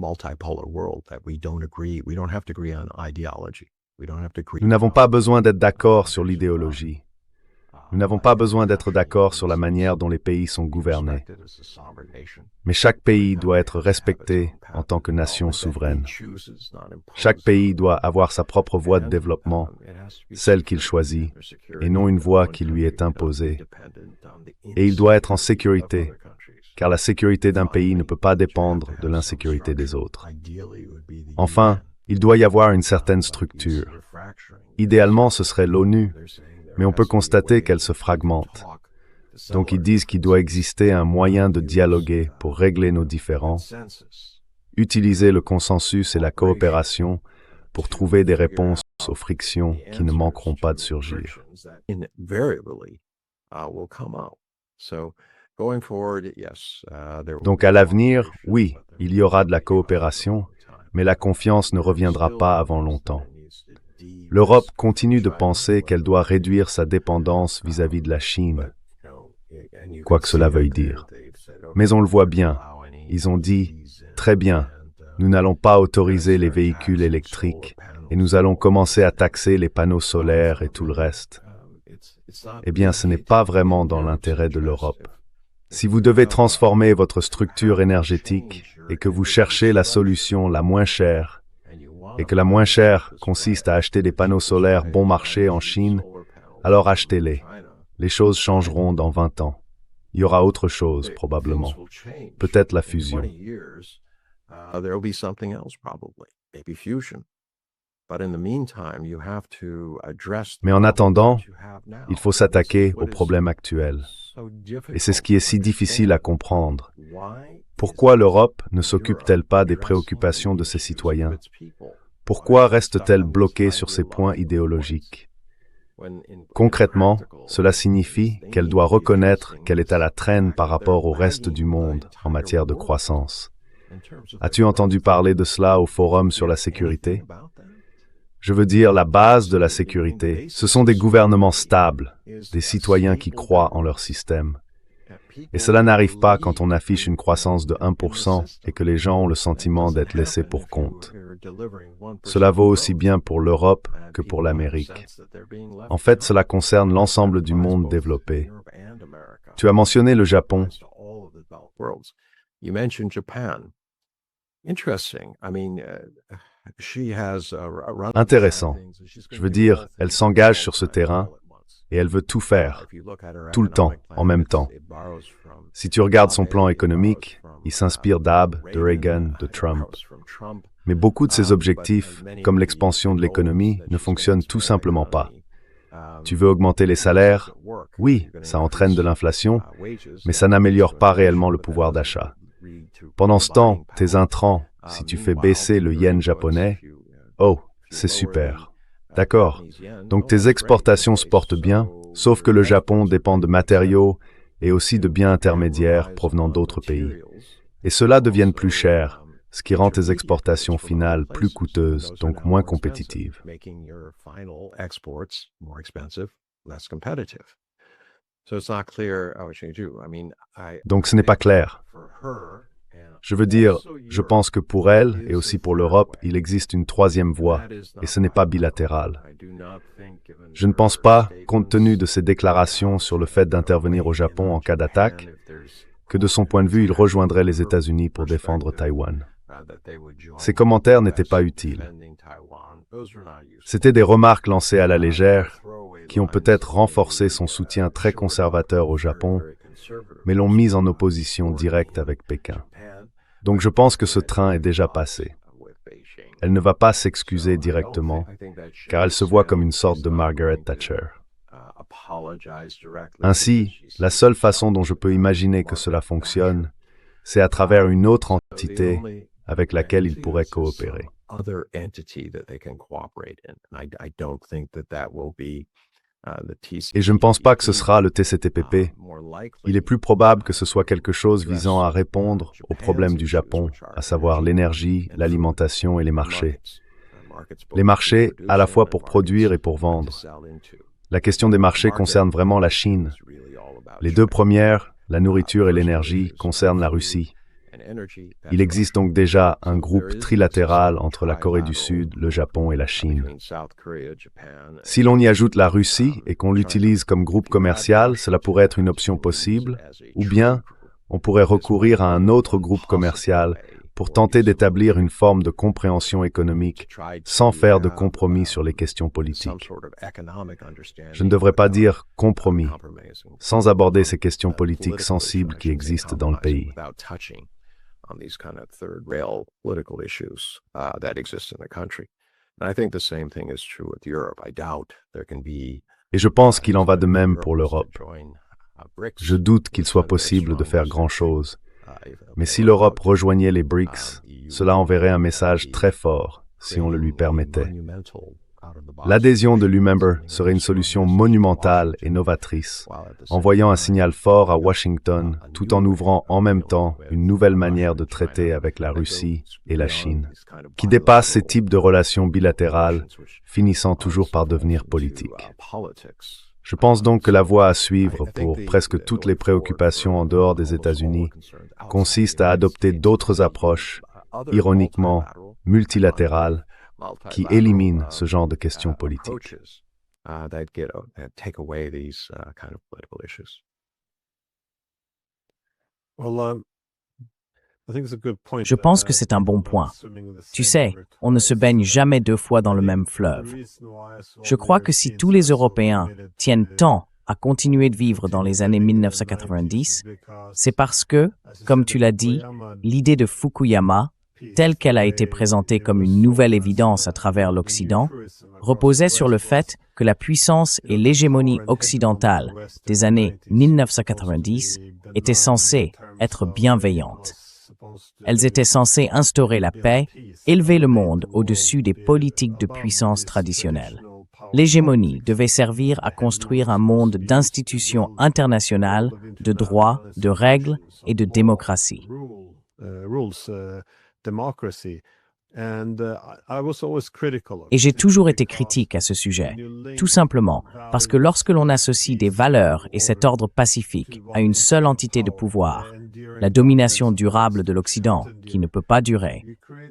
n'avons pas besoin d'être d'accord sur l'idéologie. Nous n'avons pas besoin d'être d'accord sur la manière dont les pays sont gouvernés. Mais chaque pays doit être respecté en tant que nation souveraine. Chaque pays doit avoir sa propre voie de développement, celle qu'il choisit, et non une voie qui lui est imposée. Et il doit être en sécurité, car la sécurité d'un pays ne peut pas dépendre de l'insécurité des autres. Enfin, il doit y avoir une certaine structure. Idéalement, ce serait l'ONU, mais on peut constater qu'elle se fragmente. Donc ils disent qu'il doit exister un moyen de dialoguer pour régler nos différends, utiliser le consensus et la coopération pour trouver des réponses aux frictions qui ne manqueront pas de surgir. Donc à l'avenir, oui, il y aura de la coopération, mais la confiance ne reviendra pas avant longtemps. L'Europe continue de penser qu'elle doit réduire sa dépendance vis-à-vis de la Chine, quoi que cela veuille dire. Mais on le voit bien, ils ont dit « Très bien, nous n'allons pas autoriser les véhicules électriques et nous allons commencer à taxer les panneaux solaires et tout le reste. » Eh bien, ce n'est pas vraiment dans l'intérêt de l'Europe. Si vous devez transformer votre structure énergétique et que vous cherchez la solution la moins chère, et que la moins chère consiste à acheter des panneaux solaires bon marché en Chine, alors achetez-les. Les choses changeront dans 20 ans. Il y aura autre chose, probablement. Peut-être la fusion. Mais en attendant, il faut s'attaquer aux problèmes actuels. Et c'est ce qui est si difficile à comprendre. Pourquoi l'Europe ne s'occupe-t-elle pas des préoccupations de ses citoyens? Pourquoi reste-t-elle bloquée sur ces points idéologiques? Concrètement, cela signifie qu'elle doit reconnaître qu'elle est à la traîne par rapport au reste du monde en matière de croissance. As-tu entendu parler de cela au Forum sur la sécurité? Je veux dire, la base de la sécurité, ce sont des gouvernements stables, des citoyens qui croient en leur système. Et cela n'arrive pas quand on affiche une croissance de 1% et que les gens ont le sentiment d'être laissés pour compte. Cela vaut aussi bien pour l'Europe que pour l'Amérique. En fait, cela concerne l'ensemble du monde développé. Tu as mentionné le Japon. Intéressant. Je veux dire, elle s'engage sur ce terrain et elle veut tout faire, tout le temps, en même temps. Si tu regardes son plan économique, il s'inspire d'Abe, de Reagan, de Trump. Mais beaucoup de ses objectifs, comme l'expansion de l'économie, ne fonctionnent tout simplement pas. Tu veux augmenter les salaires? Oui, ça entraîne de l'inflation, mais ça n'améliore pas réellement le pouvoir d'achat. Pendant ce temps, tes intrants, si tu fais baisser le yen japonais, oh, c'est super. D'accord. Donc tes exportations se portent bien, sauf que le Japon dépend de matériaux et aussi de biens intermédiaires provenant d'autres pays. Et ceux-là deviennent plus chers, ce qui rend tes exportations finales plus coûteuses, donc moins compétitives. Donc ce n'est pas clair. Je veux dire, je pense que pour elle, et aussi pour l'Europe, il existe une troisième voie, et ce n'est pas bilatéral. Je ne pense pas, compte tenu de ses déclarations sur le fait d'intervenir au Japon en cas d'attaque, que de son point de vue, il rejoindrait les États-Unis pour défendre Taïwan. Ces commentaires n'étaient pas utiles. C'étaient des remarques lancées à la légère, qui ont peut-être renforcé son soutien très conservateur au Japon, mais l'ont mise en opposition directe avec Pékin. Donc je pense que ce train est déjà passé. Elle ne va pas s'excuser directement, car elle se voit comme une sorte de Margaret Thatcher. Ainsi, la seule façon dont je peux imaginer que cela fonctionne, c'est à travers une autre entité avec laquelle il pourrait coopérer. Et je ne pense pas que ce sera le TCTPP. Il est plus probable que ce soit quelque chose visant à répondre aux problèmes du Japon, à savoir l'énergie, l'alimentation et les marchés. Les marchés, à la fois pour produire et pour vendre. La question des marchés concerne vraiment la Chine. Les deux premières, la nourriture et l'énergie, concernent la Russie. Il existe donc déjà un groupe trilatéral entre la Corée du Sud, le Japon et la Chine. Si l'on y ajoute la Russie et qu'on l'utilise comme groupe commercial, cela pourrait être une option possible, ou bien on pourrait recourir à un autre groupe commercial pour tenter d'établir une forme de compréhension économique sans faire de compromis sur les questions politiques. Je ne devrais pas dire compromis, sans aborder ces questions politiques sensibles qui existent dans le pays. Et je pense qu'il en va de même pour l'Europe. Je doute qu'il soit possible de faire grand-chose. Mais si l'Europe rejoignait les BRICS, cela enverrait un message très fort, si on le lui permettait. L'adhésion de l'UMember serait une solution monumentale et novatrice, envoyant un signal fort à Washington tout en ouvrant en même temps une nouvelle manière de traiter avec la Russie et la Chine, qui dépasse ces types de relations bilatérales, finissant toujours par devenir politiques. Je pense donc que la voie à suivre pour presque toutes les préoccupations en dehors des États-Unis consiste à adopter d'autres approches, ironiquement multilatérales, qui éliminent ce genre de questions politiques. Je pense que c'est un bon point. Tu sais, on ne se baigne jamais deux fois dans le même fleuve. Je crois que si tous les Européens tiennent tant à continuer de vivre dans les années 1990, c'est parce que, comme tu l'as dit, l'idée de Fukuyama, telle qu'elle a été présentée comme une nouvelle évidence à travers l'Occident, reposait sur le fait que la puissance et l'hégémonie occidentale des années 1990 étaient censées être bienveillantes. Elles étaient censées instaurer la paix, élever le monde au-dessus des politiques de puissance traditionnelles. L'hégémonie devait servir à construire un monde d'institutions internationales, de droits, de règles et de démocratie. Et j'ai toujours été critique à ce sujet, tout simplement parce que lorsque l'on associe des valeurs et cet ordre pacifique à une seule entité de pouvoir, la domination durable de l'Occident, qui ne peut pas durer,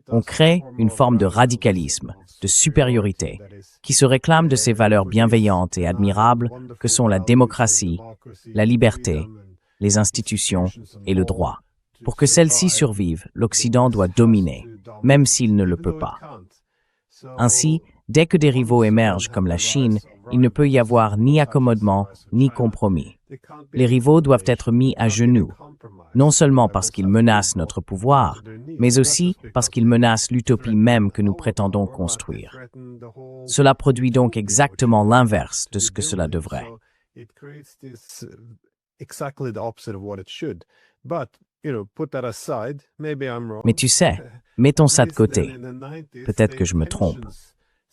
on crée une forme de radicalisme, de supériorité, qui se réclame de ces valeurs bienveillantes et admirables que sont la démocratie, la liberté, les institutions et le droit. Pour que celles-ci survivent, l'Occident doit dominer, même s'il ne le peut pas. Ainsi, dès que des rivaux émergent comme la Chine, il ne peut y avoir ni accommodement ni compromis. Les rivaux doivent être mis à genoux, non seulement parce qu'ils menacent notre pouvoir, mais aussi parce qu'ils menacent l'utopie même que nous prétendons construire. Cela produit donc exactement l'inverse de ce que cela devrait. Mais tu sais, mettons ça de côté. Peut-être que je me trompe.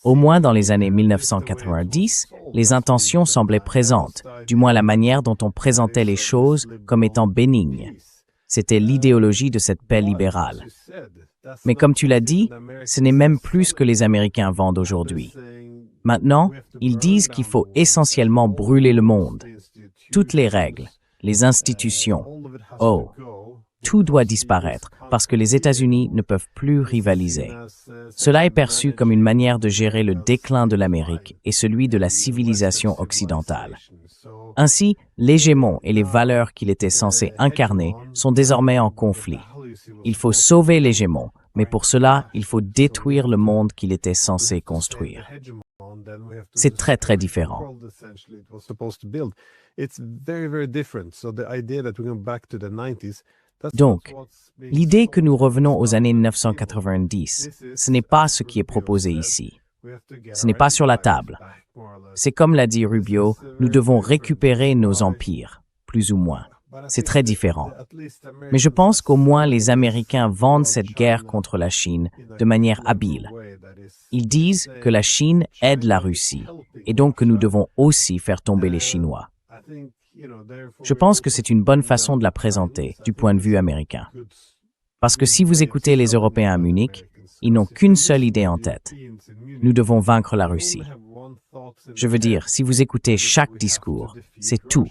Au moins dans les années 1990, les intentions semblaient présentes, du moins la manière dont on présentait les choses comme étant bénignes. C'était l'idéologie de cette paix libérale. Mais comme tu l'as dit, ce n'est même plus ce que les Américains vendent aujourd'hui. Maintenant, ils disent qu'il faut essentiellement brûler le monde. Toutes les règles, les institutions, tout doit disparaître parce que les États-Unis ne peuvent plus rivaliser. Cela est perçu comme une manière de gérer le déclin de l'Amérique et celui de la civilisation occidentale. Ainsi, l'hégémon et les valeurs qu'il était censé incarner sont désormais en conflit. Il faut sauver l'hégémon, mais pour cela, il faut détruire le monde qu'il était censé construire. C'est très, très différent. Donc, l'idée que nous revenons aux années 1990, ce n'est pas ce qui est proposé ici. Ce n'est pas sur la table. C'est comme l'a dit Rubio, nous devons récupérer nos empires, plus ou moins. C'est très différent. Mais je pense qu'au moins les Américains vendent cette guerre contre la Chine de manière habile. Ils disent que la Chine aide la Russie et donc que nous devons aussi faire tomber les Chinois. Je pense que c'est une bonne façon de la présenter du point de vue américain. Parce que si vous écoutez les Européens à Munich, ils n'ont qu'une seule idée en tête. Nous devons vaincre la Russie. Je veux dire, si vous écoutez chaque discours, c'est tout.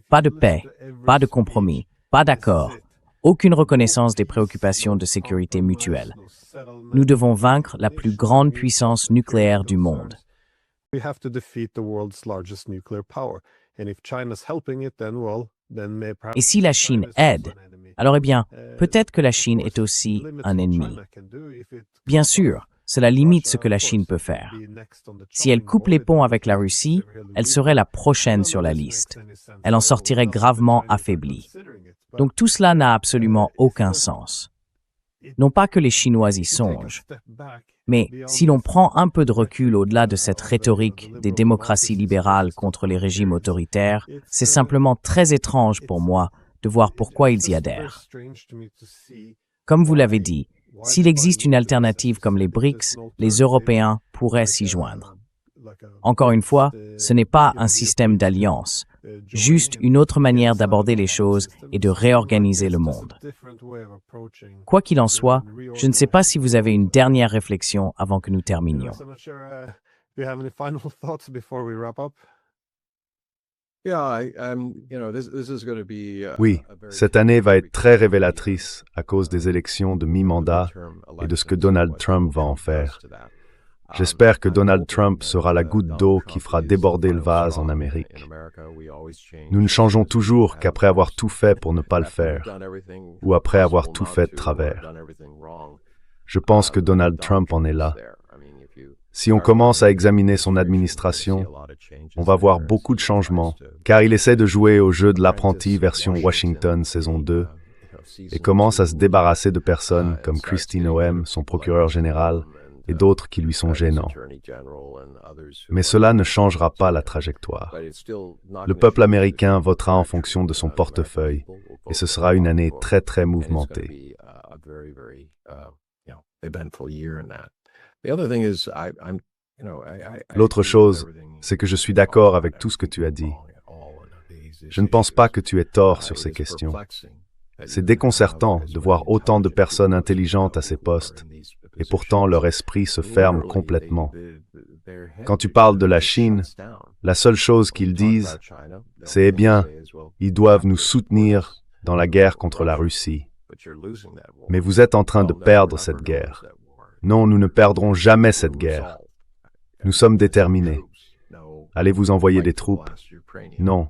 Pas de paix, pas de compromis, pas d'accord. aucune reconnaissance des préoccupations de sécurité mutuelle. Nous devons vaincre la plus grande puissance nucléaire du monde. Et si la Chine aide, alors peut-être que la Chine est aussi un ennemi. Bien sûr, cela limite ce que la Chine peut faire. Si elle coupe les ponts avec la Russie, elle serait la prochaine sur la liste. Elle en sortirait gravement affaiblie. Donc tout cela n'a absolument aucun sens. Non pas que les Chinois y songent, mais si l'on prend un peu de recul au-delà de cette rhétorique des démocraties libérales contre les régimes autoritaires, c'est simplement très étrange pour moi de voir pourquoi ils y adhèrent. Comme vous l'avez dit, s'il existe une alternative comme les BRICS, les Européens pourraient s'y joindre. Encore une fois, ce n'est pas un système d'alliance, juste une autre manière d'aborder les choses et de réorganiser le monde. Quoi qu'il en soit, je ne sais pas si vous avez une dernière réflexion avant que nous terminions. Oui, cette année va être très révélatrice à cause des élections de mi-mandat et de ce que Donald Trump va en faire. J'espère que Donald Trump sera la goutte d'eau qui fera déborder le vase en Amérique. Nous ne changeons toujours qu'après avoir tout fait pour ne pas le faire, ou après avoir tout fait de travers. Je pense que Donald Trump en est là. Si on commence à examiner son administration, on va voir beaucoup de changements, car il essaie de jouer au jeu de l'apprenti version Washington saison 2 et commence à se débarrasser de personnes comme Kristi Noem, son procureur général, et d'autres qui lui sont gênants. Mais cela ne changera pas la trajectoire. Le peuple américain votera en fonction de son portefeuille, et ce sera une année très très mouvementée. L'autre chose, c'est que je suis d'accord avec tout ce que tu as dit. Je ne pense pas que tu aies tort sur ces questions. C'est déconcertant de voir autant de personnes intelligentes à ces postes, et pourtant leur esprit se ferme complètement. Quand tu parles de la Chine, la seule chose qu'ils disent, c'est « Eh bien, ils doivent nous soutenir dans la guerre contre la Russie. » Mais vous êtes en train de perdre cette guerre. Non, nous ne perdrons jamais cette guerre. Nous sommes déterminés. Allez-vous envoyer des troupes? Non,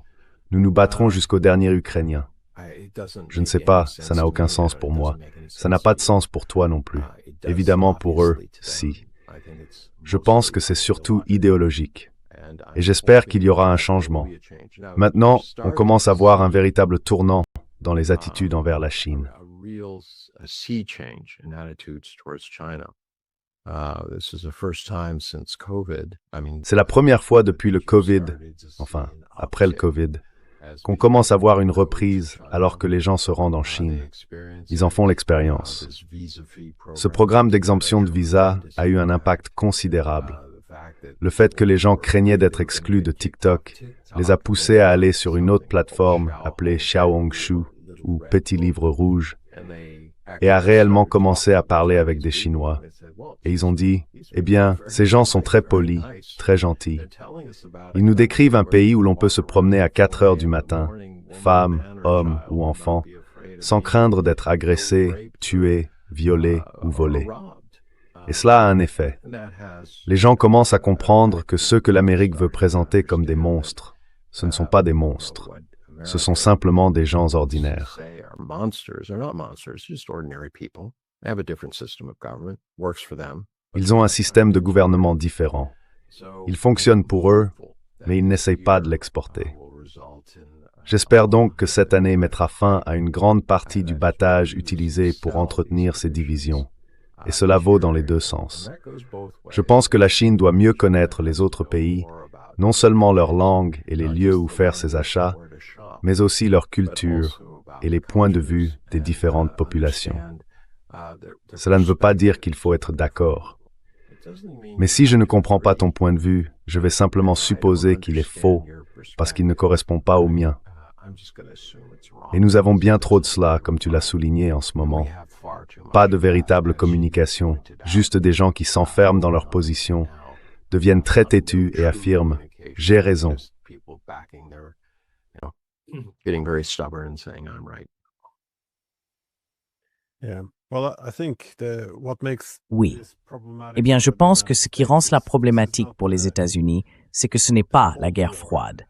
nous nous battrons jusqu'au dernier Ukrainien. Je ne sais pas, ça n'a aucun sens pour moi. Ça n'a pas de sens pour toi non plus. Évidemment, pour eux, si. Je pense que c'est surtout idéologique. Et j'espère qu'il y aura un changement. Maintenant, on commence à voir un véritable tournant dans les attitudes envers la Chine. C'est la première fois depuis le Covid, enfin, après le Covid, qu'on commence à voir une reprise alors que les gens se rendent en Chine. Ils en font l'expérience. Ce programme d'exemption de visa a eu un impact considérable. Le fait que les gens craignaient d'être exclus de TikTok les a poussés à aller sur une autre plateforme appelée Xiaohongshu ou Petit Livre Rouge et à réellement commencer à parler avec des Chinois. Et ils ont dit, eh bien, ces gens sont très polis, très gentils. Ils nous décrivent un pays où l'on peut se promener à 4 heures du matin, femmes, hommes ou enfants, sans craindre d'être agressé, tué, violé ou volé. Et cela a un effet. Les gens commencent à comprendre que ceux que l'Amérique veut présenter comme des monstres, ce ne sont pas des monstres. Ce sont simplement des gens ordinaires. Ils ont un système de gouvernement différent. Il fonctionne pour eux, mais ils n'essayent pas de l'exporter. J'espère donc que cette année mettra fin à une grande partie du battage utilisé pour entretenir ces divisions. Et cela vaut dans les deux sens. Je pense que la Chine doit mieux connaître les autres pays, non seulement leur langue et les lieux où faire ses achats, mais aussi leur culture et les points de vue des différentes populations. Cela ne veut pas dire qu'il faut être d'accord. Mais si je ne comprends pas ton point de vue, je vais simplement supposer qu'il est faux parce qu'il ne correspond pas au mien. Et nous avons bien trop de cela, comme tu l'as souligné en ce moment. Pas de véritable communication, juste des gens qui s'enferment dans leur position, deviennent très têtus et affirment « j'ai raison ». Getting very stubborn and saying I'm right. Oui. Eh bien, je pense que ce qui rend cela problématique pour les États-Unis, c'est que ce n'est pas la guerre froide.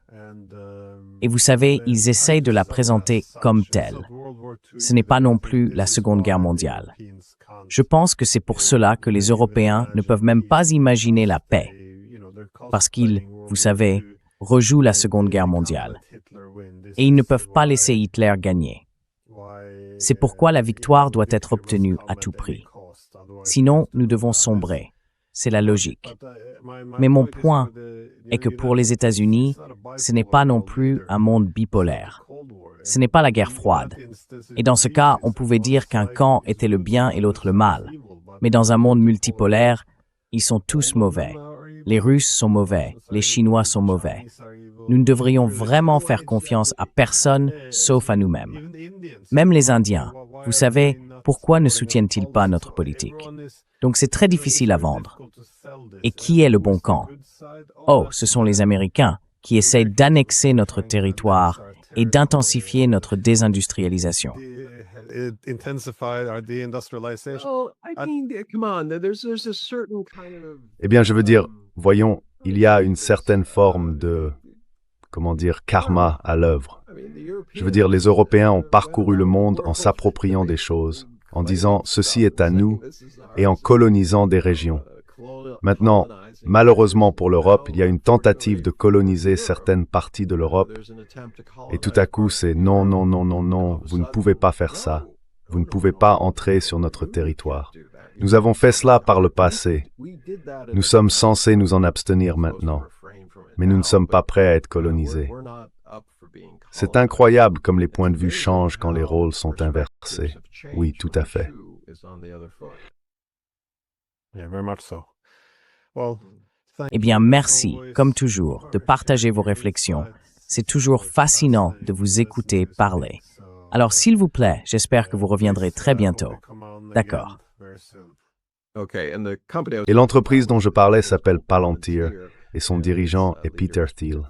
Et vous savez, ils essayent de la présenter comme telle. Ce n'est pas non plus la Seconde Guerre mondiale. Je pense que c'est pour cela que les Européens ne peuvent même pas imaginer la paix, parce qu'ils, vous savez, rejouent la Seconde Guerre mondiale. Et ils ne peuvent pas laisser Hitler gagner. C'est pourquoi la victoire doit être obtenue à tout prix. Sinon, nous devons sombrer. C'est la logique. Mais mon point est que pour les États-Unis, ce n'est pas non plus un monde bipolaire. Ce n'est pas la guerre froide. Et dans ce cas, on pouvait dire qu'un camp était le bien et l'autre le mal. Mais dans un monde multipolaire, ils sont tous mauvais. Les Russes sont mauvais, les Chinois sont mauvais. Nous ne devrions vraiment faire confiance à personne sauf à nous-mêmes. Même les Indiens, vous savez, pourquoi ne soutiennent-ils pas notre politique? Donc c'est très difficile à vendre. Et qui est le bon camp? Oh, ce sont les Américains qui essayent d'annexer notre territoire et d'intensifier notre désindustrialisation. Eh bien, je veux dire, voyons, il y a une certaine forme de, karma à l'œuvre. Je veux dire, les Européens ont parcouru le monde en s'appropriant des choses, en disant « ceci est à nous » et en colonisant des régions. Maintenant, malheureusement pour l'Europe, il y a une tentative de coloniser certaines parties de l'Europe, et tout à coup c'est « non, non, non, non, non, vous ne pouvez pas faire ça, vous ne pouvez pas entrer sur notre territoire ». Nous avons fait cela par le passé. Nous sommes censés nous en abstenir maintenant, mais nous ne sommes pas prêts à être colonisés. C'est incroyable comme les points de vue changent quand les rôles sont inversés. Oui, tout à fait. Eh bien, merci, comme toujours, de partager vos réflexions. C'est toujours fascinant de vous écouter parler. Alors, s'il vous plaît, j'espère que vous reviendrez très bientôt. D'accord. Et l'entreprise dont je parlais s'appelle Palantir, et son dirigeant est Peter Thiel.